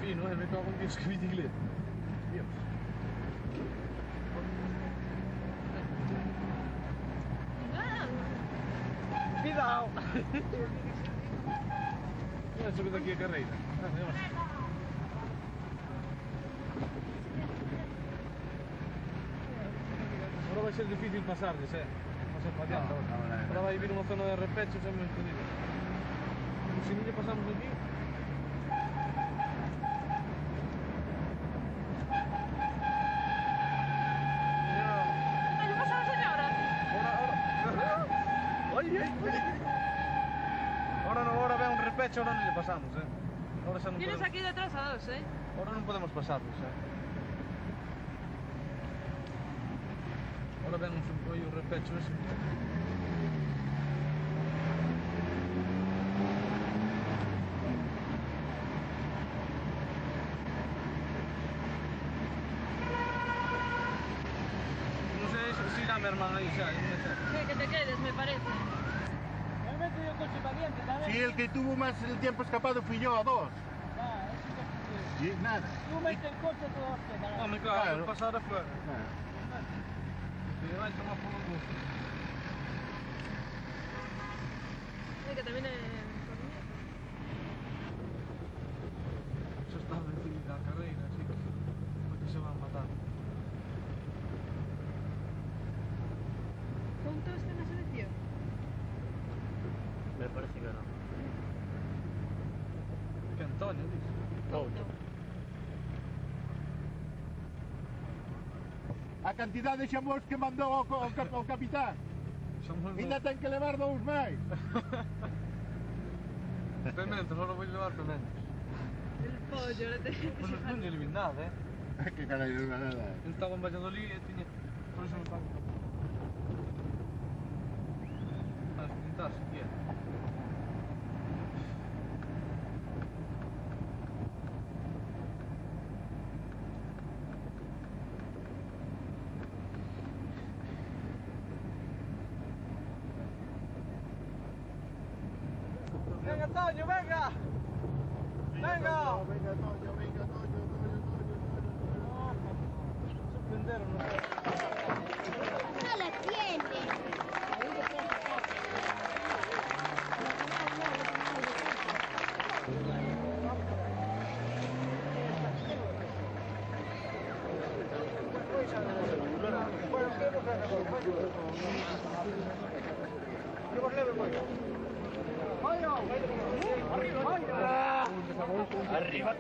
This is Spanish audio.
vino, me cago en Dios, que bicicleta. Dios. Cuidado! Mira, subito aquí a carreira. Ahora vai ser difícil pasarles, no se fallando. Ahora vai vir unha zona de repecho, xa me entendido. Se non lle pasamos aquí. Ahora ve un repecho, ahora non lle pasamos, Ahora xa non Tienes podemos... aquí detrás a dos, Ahora non podemos pasarlos, Ahora ven un repecho ese. Non sei se irá mi hermano aí xa, non sei. Sí, que te quedes, me parece. Realmente yo coche valiente, ¿sabes? Sí, el que tuvo más el tiempo escapado fui yo, a dos. Ah, eso que Y nada. tú metes el coche todo hostia, Non, me claro, pasar afuera. Se vai tomar por un gusto. Sí, que te viene... Eso está vencida a carreira, así que porque se van a matar. ¿Juntos está en la selección? Me parece que no. Que Antonio, dice. Couto. A cantidad de xamos que mandou o capitán. Ainda ten que levar dous máis. Pementos, ahora vou levar pementos. El pollo, le tenía que Pues non lle levin nada, Que carai, non é nada. Ele estaba en Valladolid e tiña... Por eso me pago. A pintar se quiere. Venga, Antonio, venga. Venga. Venga, Toño, venga, Toño. Sorprenderon, ¿no? No la tiene. Arriba.